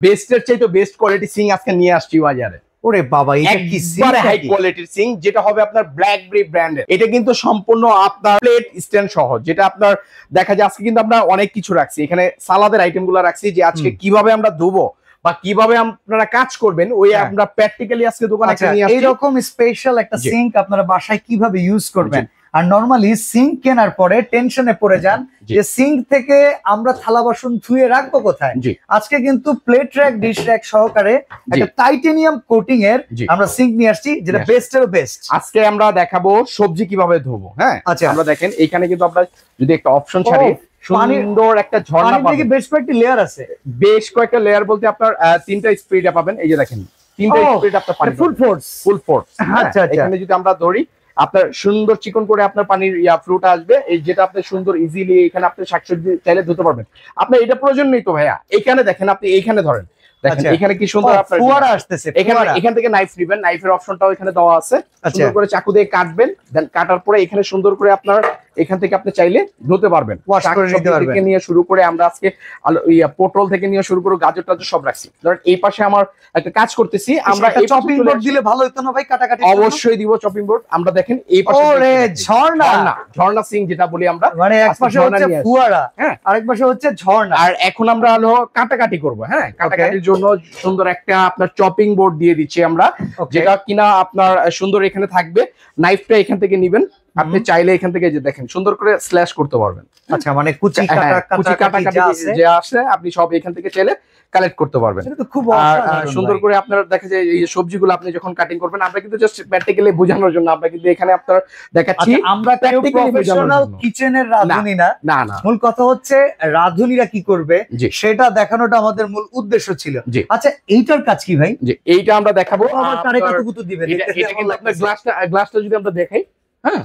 বেস্টের চাইতে best quality Singh আজকে নিয়ে আসছি বাজারে। ওরে বাবা, এটা কি একবারে হাই কোয়ালিটির সিং, যেটা হবে আপনার ব্ল্যাকবেরি ব্র্যান্ডের। এটা কিন্তু সম্পূর্ণ আপনার প্লেট স্ট্যান্ড সহ, যেটা আপনার দেখা যায় আজকে কিন্তু আমরা অনেক কিছু রাখছি এখানে, সালাদের আইটেমগুলো রাখছি যে আজকে কিভাবে আমরা ধুবো বা কিভাবে আপনারা কাজ করবেন ওই আমরা প্র্যাকটিক্যালি আজকে দোকানে নিয়ে আসছি। এইরকম স্পেশাল একটা সিঙ্ক আপনারা বাসায় কিভাবে ইউজ করবেন। আর নরমালি সিঙ্ক কেনার পরে টেনশনে পড়ে যান যে সিঙ্ক থেকে আমরা থালা বাসন ধুয়ে রাখবো কোথায়। আজকে কিন্তু প্লেট র‍্যাক, ডিশ র‍্যাক সহকারে একটা টাইটেনিয়াম কোটিং এর আমরা সিঙ্ক নিয়ে আসছি, যেটা বেস্টেরও বেস্ট। আজকে আমরা দেখাবো সবজি কিভাবে ধুবো। হ্যাঁ, আচ্ছা, আমরা দেখেন এখানে কিন্তু আমরা যদি একটা অপশন ছাড়ি, সুন্দর একটা ঝর্ণা পাবেন। বেশ কয়েকটা লেয়ার আছে, বেশ কয়েকটা লেয়ার বলতে আপনার তিনটা স্পিডে পাবেন। এই যে দেখেন তিনটা স্পিড আপনার পানি ফুল ফোর্স। আচ্ছা, এখানে যদি আমরা ধরি আপনার সুন্দর চিকন করে আপনার পানির ফ্লুট আসবে, এই যেটা আপনি সুন্দর ইজিলি এখানে আপনি শাকসবজি চাইলে ধুতে পারবেন। আপনার এটা প্রয়োজন নেই তো ভাইয়া, এখানে দেখেন আপনি এইখানে ধরেন, দেখেন এখানে কি সুন্দর আপনার ফোয়ারা আসতেছে। এখান থেকে নাইফ নেবেন, নাইফের অপশনটাও এখানে দেওয়া আছে। সুন্দর করে চাকু দিয়ে কাটবেন, দেন কাটার পরে এখানে সুন্দর করে আপনার এখান থেকে আপনি চাইলে ধুতে পারবেন, ওয়াশ করে নিতে পারবেন। থেকে নিয়ে শুরু করে আমরা আজকে পটল থেকে নিয়ে শুরু করে গাজর টাজর সব রাখছি। ধরেন এই পাশে আমার একটা কাজ করতেছি, আমরা এই চপিং বোর্ড দিলে ভালো হতো না ভাই? কাটাকাটি অবশ্যই দিব চপিং বোর্ড। আমরা দেখেন এই পাশে ঝর্ণা সিং যেটা বলি আমরা, মানে এক পাশে হচ্ছে ফুয়ারা, আরেক পাশে হচ্ছে ঝর্ণা। আর এখন আমরা হলো কাটাকাটি করব। হ্যাঁ, কাটাকাটির জন্য সুন্দর একটা আপনার চপিং বোর্ড দিয়ে দিচ্ছি আমরা, যেটা কিনা আপনার সুন্দর এখানে থাকবে। নাইফটা এখান থেকে নিবেন, আপনি চাইলে এখান থেকে যে দেখেন সুন্দর করে স্ল্যাশ করতে পারবেন। আচ্ছা, মানে কুচি কাটা যে আসে আপনি সব এখান থেকে চাইলে কালেক্ট করতে পারবেন। খুব সুন্দর করে আপনার দেখা যায় এই সবজিগুলো আপনি যখন কাটিং করবেন, আমরা কিন্তু জাস্ট প্র্যাকটিক্যালি বোঝানোর জন্য আমরা কিন্তু এখানে আপনার দেখাচ্ছি। আমরা প্রফেশনাল কিচেনের রাঁধুনি না, মূল কথা হচ্ছে রাঁধুনিরা কি করবে সেটা দেখানোটা আমাদের মূল উদ্দেশ্য ছিল। আচ্ছা, এইটার কাজ কি ভাই? যে এইটা আমরা দেখাবো। এটা কিন্তু আপনার গ্লাসটা যদি আমরা দেখাই, হ্যাঁ,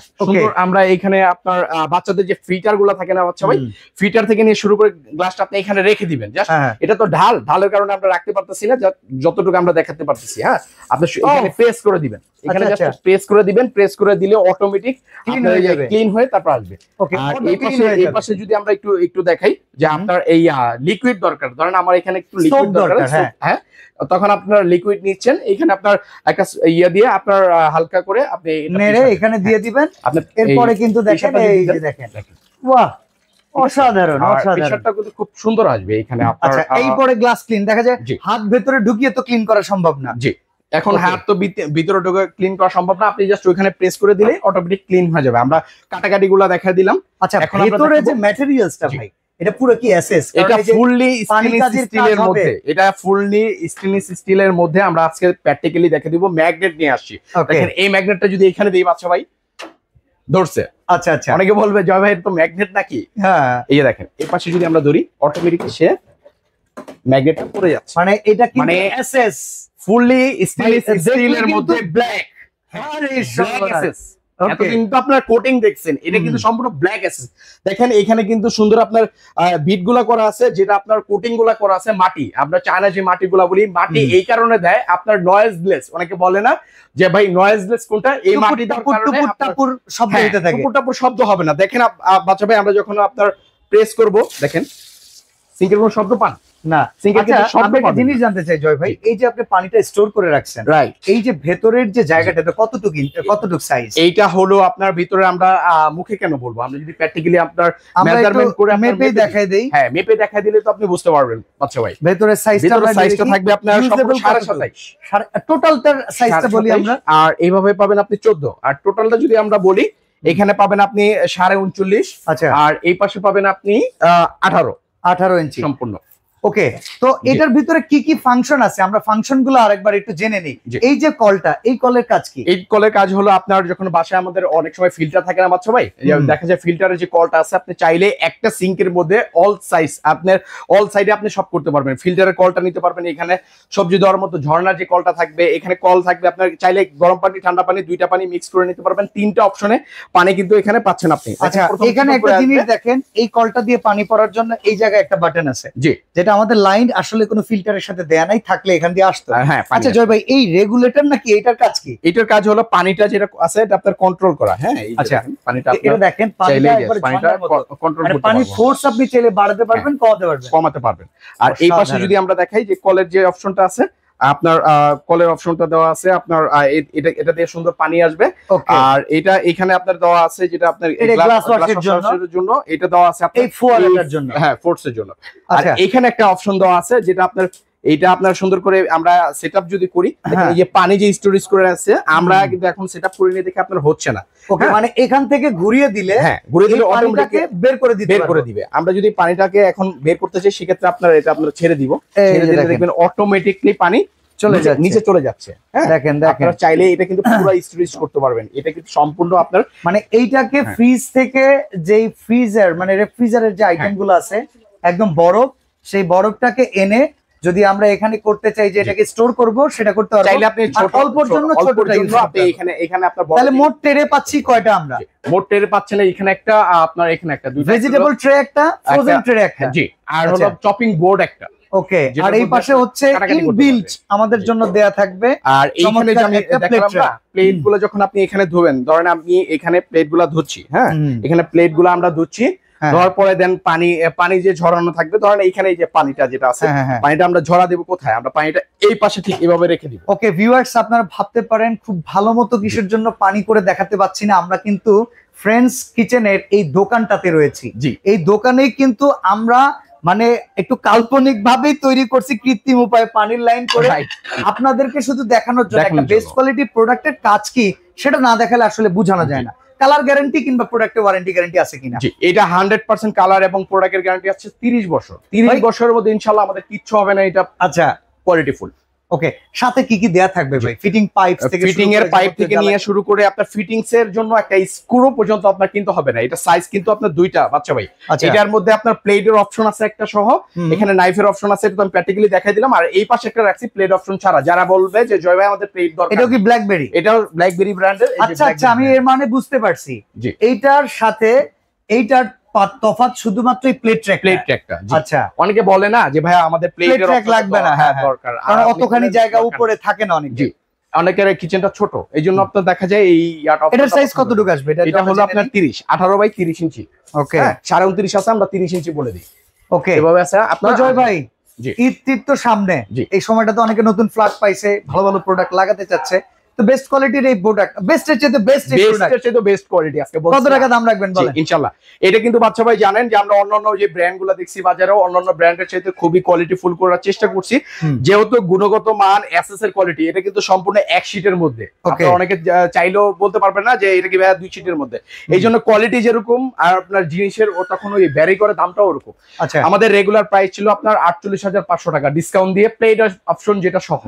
আমরা এখানে আপনার বাচ্চাদের যে ফিটার গুলা থাকে না বাচ্চা ভাই, ফিটার থেকে নিয়ে শুরু করে গ্লাসটা আপনি এখানে রেখে দিবেন। এটা তো ঢালের কারণে আমরা রাখতে পারতেছি না, যতটুকু আমরা দেখাতে পারতেছি। হ্যাঁ, আপনি এখানে প্রেস করে দিবেন, এখানে জাস্ট প্রেস করে দিবেন। প্রেস করে দিলে অটোমেটিক ক্লিন হয়ে তারপর আসবে। আর এই পাশে যদি আমরা একটু দেখাই যে আপনার এই লিকুইড দরকার, ধরেন আমার এখানে একটু লিকুইড দরকার। হ্যাঁ, তখন আপনার লিকুইড নিচ্ছেন, এখানে আপনার একটা ইয়া দিয়ে আপনার হালকা করে আপনি নেড়ে এখানে দিয়ে দিবেন। এরপরে কিন্তু দেখেন এই যে দেখেন, বাহ, অসাধারণ প্রেসারটা কিন্তু খুব সুন্দর আসবে এখানে আপনার। আচ্ছা, এই পরে গ্লাস ক্লিন দেখা যায়, হাত ভেতরে ঢুকিয়ে তো ক্লিন করা সম্ভব না। জি, এখন হাত তো ভিতরে ঢুকে ক্লিন করা সম্ভব না, আপনি জাস্ট ওখানে প্রেস করে দিলে অটোমেটিক ক্লিন হয়ে যাবে। আমরা কাটাকাটিগুলো দেখা দিলাম। আচ্ছা, এখন ভিতরে যে ম্যাটেরিয়ালসটা ভাই, এটা পুরো কি এসএস? এটা ফুললি স্টেনলেস স্টিলের মধ্যে, এটা ফুললি স্টেনলেস স্টিলের মধ্যে আমরা আজকে প্র্যাকটিক্যালি দেখে দিব। ম্যাগনেট নিয়ে আসছি, দেখেন এই ম্যাগনেটটা যদি এখানে দেই বাচ্চা ভাই ধরছে। আচ্ছা আচ্ছা, অনেকে বলবে জয় ভাই এটা তো ম্যাগনেট নাকি? হ্যাঁ, এই যে দেখেন এই পাশে যদি আমরা ধরি অটোমেটিক সে ম্যাগনেটটা পড়ে যাচ্ছে। মানে এটা কি এসএস ফুললি স্টেনলেস স্টিলের মধ্যে ব্ল্যাক। আরে এসএস এতদিন তো আপনার কোটিং দেখছেন, এটা কিন্তু সম্পূর্ণ ব্ল্যাক এসএস। দেখেন এখানে কিন্তু সুন্দর আপনার বিট গুলা করা আছে, যেটা আপনার কোটিং গুলা করা আছে মাটি। আমরা চায়না যে মাটিগুলা বলি, মাটি এই কারণে দেয় আপনার নয়েজলেস। অনেকে বলে না যে ভাই নয়েজলেস কোনটা, এই মাটি টুপুর শব্দ হতে থাকে, টুপুর শব্দ হবে না। দেখেন বাচ্চা ভাই, আমরা যখন আপনার প্রেস করব দেখেন সিঙ্কের কোনো শব্দ পান না। জিনিস জানতে চাই জয় ভাই, এই যে আপনি পানিটা স্টোর করে রাখছেন, রাইট, এই যে ভেতরের যে জায়গাটা কতটুকু সাইজ? এইটা হলো আপনার ভিতরে আমরা মুখে কেন বলবো, আমরা যদি প্র্যাকটিক্যালি আপনার মেজারমেন্ট করে মেপে দেখাই দেই। হ্যাঁ, মেপে দেখাই দিলে তো আপনি বুঝতে পারবেন বাচ্চা ভাই। ভেতরের সাইজটা থাকবে আপনার 27.5, টোটালটার সাইজটা বলি আমরা। আর এইভাবে পাবেন আপনি 14, আর টোটালটা যদি আমরা বলি এখানে পাবেন আপনি 39.5। আচ্ছা, আর এই পাশে পাবেন আপনি 18 ইঞ্চি সম্পূর্ণ। ওকে, তো এটার ভিতরে কি কি ফাংশন আছে আমরা ফাংশনগুলো আরেকবার একটু জেনে নিই। এই যে কলটা, এই কলের কাজ কি? এই কলের কাজ হলো আপনার যখন বাসায় আমাদের অনেক সময় ফিল্টার থাকে না বাচ্চা ভাই, দেখা যায় ফিল্টারের যে কলটা আছে, আপনি চাইলে একটা সিঙ্কের মধ্যে অল সাইডে আপনি সব করতে পারবেন। ফিল্টারের কলটা নিতে পারবেন, এখানে সবজি দেওয়ার মতো ঝর্ণার যে কলটা থাকবে, এখানে কল থাকবে। আপনার চাইলে গরম পানি ঠান্ডা পানি দুইটা পানি মিক্স করে নিতে পারবেন। তিনটা অপশনে পানি কিন্তু এখানে পাচ্ছেন আপনি। আচ্ছা, এখানে একটা জিনিস দেখেন, এই কলটা দিয়ে পানি পড়ার জন্য এই জায়গায় একটা বাটন আছে, যেটা এটা আমাদের লাইন আসলে কোনো ফিল্টারের সাথে দেয়া নাই, থাকলে এখান দিয়ে আসতো। হ্যাঁ, আচ্ছা জয় ভাই, এই রেগুলেটর নাকি এটার কাজ কি? এটার কাজ হলো পানিটা যেটা আছে এটা আপনার কন্ট্রোল করা। হ্যাঁ, এই যে পানিটা এটা দেখেন, পানিটা কন্ট্রোল করতে পানি ফোর্স আপনি চাইলে বাড়াতে পারবেন, কমাতে পারবেন। আর এই পাশে যদি আমরা দেখাই যে কলের যে অপশনটা আছে, আপনার কলের অপশনটা দেওয়া আছে আপনার, এটা দিয়ে সুন্দর পানি আসবে। আর এটা এখানে আপনার দেওয়া আছে যেটা আপনার গ্লাস ওয়াশের জন্য, এটা দেওয়া আছে আপনার এই ফোয়ারাটার জন্য, হ্যাঁ ফোর্সের জন্য। আর এখানে একটা অপশন দেওয়া আছে যেটা আপনার, এটা আপনার সুন্দর করে আমরা সেটআপ যদি করি, এই যে পানি যে স্টোরেজ করে আছে, আমরা কিন্তু এখন সেটআপ করে নিয়ে দেখে আপনার হচ্ছে না। ওকে, মানে এখান থেকে ঘুরিয়ে দিলে, হ্যাঁ ঘুরিয়ে দিলে অটোমেটিক বের করে দিবে। আমরা যদি পানিটাকে এখন বের করতে চাই, সেক্ষেত্রে আপনার এটা আপনারা ছেড়ে দিব, ছেড়ে দিলে দেখবেন অটোমেটিকলি পানি নিচে চলে যাচ্ছে। হ্যাঁ দেখেন, আপনারা চাইলে এটা কিন্তু পুরো স্টোরেজ করতে পারবেন। এটা কিন্তু সম্পূর্ণ আপনার, মানে এইটাকে ফ্রিজ থেকে যেই ফ্রিজার মানে রেফ্রিজারের যে আইটেম গুলো আছে একদম বরফ, সেই বরফটাকে এনে যদি আমরা এখানে করতে চাই যে এটাকে স্টোর করব, সেটা করতে পারবো। চাইলে আপনি অল্পর জন্য ছোটটা ইউজ আপনি এখানে আপনার, তাহলে মোট ট্রে পাচ্ছি কয়টা আমরা? মোট ট্রে পাচ্ছেন এখানে একটা, আপনার এখানে একটা, দুইটা ভেজিটেবল ট্রে একটা, ফ্রোজেন ট্রে একটা, জি, আর হলো চপিং বোর্ড একটা। ওকে, আর এই পাশে হচ্ছে ইনবিল্ট আমাদের জন্য দেয়া থাকবে। আর এইখানে যে আমি দেখালাম না, প্লেট গুলো যখন আপনি এখানে ধোবেন, ধরেন আমি এখানে প্লেট গুলা ধুচ্ছি, হ্যাঁ এখানে প্লেট গুলো আমরা ধুচ্ছি, ধোয়ার পরে দেন পানি যে ঝরানো থাকবে, ধরেন এইখানে এই যে পানিটা যেটা আছে, পানিটা আমরা ঝরা দেবো কোথায়? আমরা পানিটা এই পাশে ঠিক এভাবে রেখে দিব। ওকে ভিউয়ার্স, আপনারা ভাবতে পারেন খুব ভালো মতো কিসের জন্য পানি করে দেখাতে পাচ্ছি না, আমরা কিন্তু ফ্রেন্ডস কিচেনের এই দোকানটাতে রয়েছি। জি, এই দোকানেই কিন্তু আমরা মানে একটু কাল্পনিক ভাবেই তৈরি করছি, কৃত্রিম উপায়ে পানির লাইন করে আপনাদেরকে শুধু দেখানোর জন্য। একটা বেস্ট কোয়ালিটি প্রোডাক্টের কাজ কি সেটা না দেখালে আসলে বোঝানো যায় না। কালার গ্যারান্টি কিংবা প্রোডাক্টের ওয়ারেন্টি গ্যারান্টি আছে কিনা? জি, এটা 100% কালার এবং প্রোডাক্টের গ্যারান্টি আছে 30 বছর। 30 বছরের মধ্যে ইনশাআল্লাহ আমাদের কিচ্ছু হবে না। এটা আচ্ছা কোয়ালিটি ফুল। ওকে, সাথে কি কি দেয়া থাকবে ভাই? ফিটিং পাইপ থেকে, ফিটিং এর পাইপ থেকে নিয়ে শুরু করে আপনার ফিটিংস এর জন্য একটা স্ক্রু পর্যন্ত আপনার কিনতে হবে না। এটা সাইজ কিন্তু আপনার দুইটা, বাচ্চা ভাই। এটার মধ্যে আপনার প্লেটের অপশন আছে একটা সহ, এখানে নাইফের অপশন আছে, এটা আমি প্র্যাকটিক্যালি দেখাই দিলাম। আর এই পাশে একটা রাখছি প্লেট অপশন ছাড়া, যারা বলবে যে জয় ভাই আমাদের প্লেট দরকার। এটাও কি ব্ল্যাকবেরি? এটাও ব্ল্যাকবেরি ব্র্যান্ডের। আচ্ছা আচ্ছা, আমি এর মানে বুঝতে পারছি। এইটার সাথে এইটার তফাৎ শুধুমাত্র এই প্লেট ট্র্যাকটা। আচ্ছা, অনেকে বলে না যে ভাই আমাদের প্লেট ট্র্যাক লাগবে না, হ্যাঁ দরকার, কারণ অতখানি জায়গা উপরে থাকে না অনেক। জি, অনেকের কিচেনটা ছোট, এইজন্য আপনার দেখা যায় এই এটার সাইজ কতটুকু আসবে? এটা হলো আপনার 30, 18 বাই 30 ইঞ্চি। ওকে, 29.5 আছে, আমরা 30 ইঞ্চি বলে দিই। ওকে, এভাবে আছে আপনার। জয় ভাই, ঈদ তো সামনে, এই সময়টা তো অনেকে নতুন ফ্ল্যাট পাইছে, ভালো ভালো প্রোডাক্ট লাগাতে চাচ্ছে, তো বেস্ট কোয়ালিটির এই প্রোডাক্ট, বেস্টের চেয়ে বেস্ট কোয়ালিটি আজকে কত টাকা দাম রাখবেন বলেন? ইনশাআল্লাহ এটা কিন্তু বাচ্চা ভাই জানেন যে আমরা অন্যান্য যে ব্র্যান্ডগুলো দেখছি বাজারেও, অন্যান্য ব্র্যান্ডের চাইতে খুবই কোয়ালিটি ফুল করার চেষ্টা করছি। যেহেতু গুণগত মান, এসএস এর কোয়ালিটি, এটা কিন্তু সম্পূর্ণ এক শীটের মধ্যে। আপনারা অনেকে চাইলেও বলতে পারবেন না যে এটা কি ভাই 2 শীটের মধ্যে। এই জন্য কোয়ালিটি যেরকম আর আপনার জিনিসের ও তখন ওই ভ্যারি করে দামটাও ওরকম। আচ্ছা, আমাদের রেগুলার প্রাইস ছিল আপনার 48,500 টাকা, ডিসকাউন্ট দিয়ে প্লেট অপশন যেটা সহ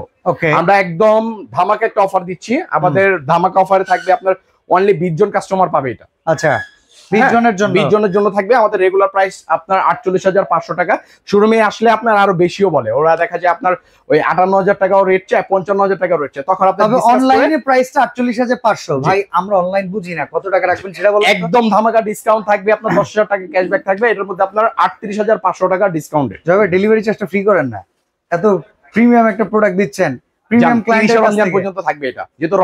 আমরা একদম ধামাকা একটা অফার দিচ্ছি। আমাদের ধামাকা অফারে থাকবে আপনার অনলি 20 জন কাস্টমার পাবে এটা। আচ্ছা, 20 জনের জন্য থাকবে। আমাদের রেগুলার প্রাইস আপনার 48,500 টাকা। শোরুমে আসলে আপনার আরো বেশিও বলে, ওরা দেখা যায় আপনার ওই 58,000 টাকাও রেট চায়, 55,000 টাকাও রেট চায়। তখন আপনার অনলাইনে প্রাইসটা 48,500। ভাই আমরা অনলাইন বুঝি না, কত টাকা রাখবেন সেটা বলুন। একদম ধামাকা ডিসকাউন্ট থাকবে, আপনার 10,000 টাকা ক্যাশব্যাক থাকবে। এটার মধ্যে আপনার 38,500 টাকা ডিসকাউন্টেড। যাবে, ডেলিভারি চার্জটা ফ্রি করেন না? এত প্রিমিয়াম একটা প্রোডাক্ট দিচ্ছেন, প্রিমিয়াম ক্লায়েন্টের রমজান পর্যন্ত থাকবে এটা, যেহেতু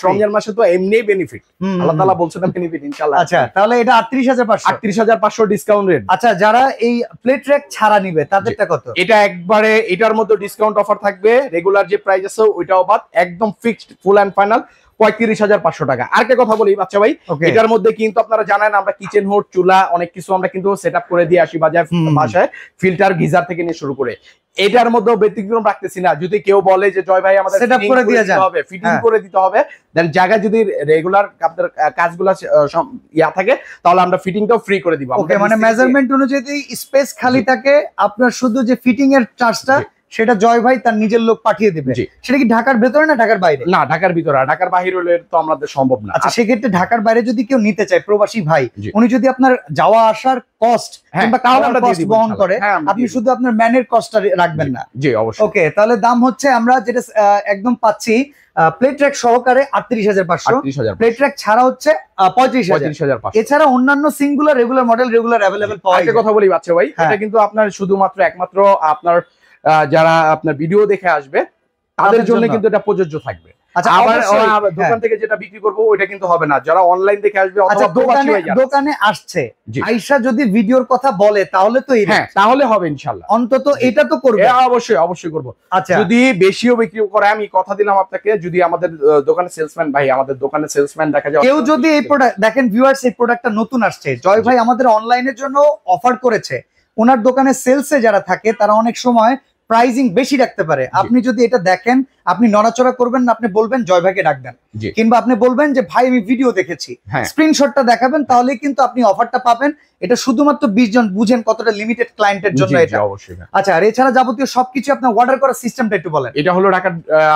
রমজান মাসে তো এমনি বেনিফিট, আল্লাহ তাআলা বলছেন না বেনিফিট ইনশাআল্লাহ। আচ্ছা, তাহলে এটা 38,500 ডিসকাউন্ট রেট। আচ্ছা, যারা এই প্লেট ট্র্যাক ছাড়া নিবে তাদেরটা কত? এটা একবারে এটার মধ্যে ডিসকাউন্ট অফার থাকবে। রেগুলার যে প্রাইস আছে ওইটাও বাদ, একদম ফিক্সড ফুল এন্ড ফাইনাল 35,500 টাকা। আর একটা কথা বলি বাচ্চা ভাই, এটার মধ্যে কিন্তু আপনারা জানেন আমরা কিচেন হুড, চুলা অনেক কিছু আমরা কিন্তু সেটআপ করে দিয়ে আসি বাসায়, ফিল্টার, গিজার থেকে নিয়ে শুরু করে। এটার মধ্যেও ব্যতিক্রম রাখতেছি না। যদি কেউ বলে যে জয় ভাই আমাদের সেটআপ করে দিয়ে যান, ফিটিং করে দিতে হবে, দেন জায়গা যদি রেগুলার আপনাদের কাজগুলো থাকে তাহলে আমরা ফিটিংটাও ফ্রি করে দিব। ওকে, মানে মেজারমেন্ট অনুযায়ী স্পেস খালি থাকে, আপনার শুধু যে ফিটিং এর চার্জটা সেটা জয় ভাই তার নিজের লোক পাঠিয়ে দেবে। সেটা কি ঢাকার ভেতরে না ঢাকার বাইরে? না, ঢাকার ভিতরে। ঢাকার বাইরে হলে তো আমাদের সম্ভব না। আচ্ছা, সেক্ষেত্রে ঢাকার বাইরে যদি কেউ নিতে চায়, প্রবাসী ভাই, উনি যদি আপনার যাওয়া আসার কস্ট কিংবা খাওয়ার কস্ট বহন করে, আপনি শুধু আপনার ম্যানের কস্টটা রাখবেন না? জি অবশ্যই। ওকে, তাহলে দাম হচ্ছে আমরা যেটা একদম পাচ্ছি প্লেট ট্র্যাক সহকারে 38,500, প্লেট ট্র্যাক ছাড়া হচ্ছে 35,000। এছাড়া অন্যান্য singular regular model regular available পাওয়া যায়। একটা কথা বলি বাচ্চা ভাই, এটা কিন্তু আপনার শুধুমাত্র একমাত্র আপনার যারা আপনার ভিডিও দেখে আসবে তাদের জন্য কিন্তু এটা প্রযোজ্য থাকবে। আচ্ছা, আবার দোকান থেকে যেটা বিক্রি করবো ওইটা কিন্তু হবে না, যারা অনলাইন দেখে আসবে অথবা দোকানে আসছে আয়েশা যদি ভিডিওর কথা বলে তাহলে তো হ্যাঁ, তাহলে হবে ইনশাআল্লাহ। অন্তত এটা তো করবে। অবশ্যই অবশ্যই করব। আচ্ছা, যদি বেশিও বিক্রি করে, আমি কথা দিলাম আপনাকে, যদি আমাদের দোকানে সেলসম্যান ভাই, আমাদের দোকানে সেলসম্যান দেখা যায়, কেউ যদি এই প্রোডাক্ট দেখেন, ভিউয়ার্স এই প্রোডাক্টটা নতুন আসছে, জয় ভাই আমাদের অনলাইনের জন্য অফার করেছে। ওনার দোকানে সেলসে যারা থাকে তারা অনেক সময় প্রাইজিং বেশি রাখতে পারে। আপনি যদি এটা দেখেন, আপনি নড়াচড়া করবেন না, আপনি বলবেন জয় ভাইকে ডাকবেন, কিংবা আপনি বলবেন যে ভাই আমি ভিডিও দেখেছি, স্ক্রিনশটটা দেখাবেন, তাহলে কিন্তু আপনি অফারটা পাবেন। এটা শুধুমাত্র 20 জন, বুঝেন কতটা লিমিটেড ক্লায়েন্টের জন্য এটা। আচ্ছা, আর এছাড়া যাবতীয় সবকিছু আপনার অর্ডার করার সিস্টেমটা একটু বলেন। এটা হলো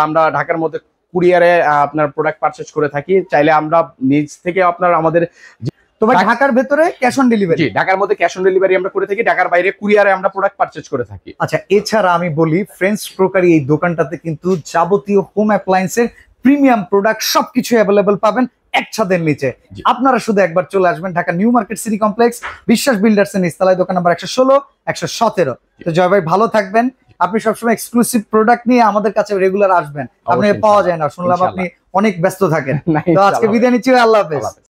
আমরা ঢাকার মধ্যে কুরিয়ারে আপনার প্রোডাক্ট পারচেজ করে থাকি। চাইলে আমরা নিজ থেকে আপনার আমাদের তো ভাই ঢাকার ভেতরে ক্যাশ অন ডেলিভারি? জি, ঢাকার মধ্যে ক্যাশ অন ডেলিভারি আমরা করে থাকি, ঢাকার বাইরে কুরিয়ারে আমরা প্রোডাক্ট পারচেজ করে থাকি। আচ্ছা, এছাড়া আমি বলি ফ্রেন্ডস ক্রোকারি এই দোকানটাতে কিন্তু যাবতীয় হোম অ্যাপ্লায়েন্সের প্রিমিয়াম প্রোডাক্ট সবকিছু অ্যাভেলেবল পাবেন এক ছাদের নিচে। আপনারা শুধু একবার চলে আসবেন Dhaka new market city complex, বিশ্বাস বিল্ডার্স এর নিচতলায়, দোকান নাম্বার 116, 117। তো জয় ভাই ভালো থাকবেন, আপনি সবসময় এক্সক্লুসিভ প্রোডাক্ট নিয়ে আমাদের কাছে রেগুলার আসবেন, আপনি পাওয়া যায় না, শুনলাম আপনি অনেক ব্যস্ত থাকেন। তো আজকে বিদায় নিচ্ছি, আল্লাহ হাফেজ।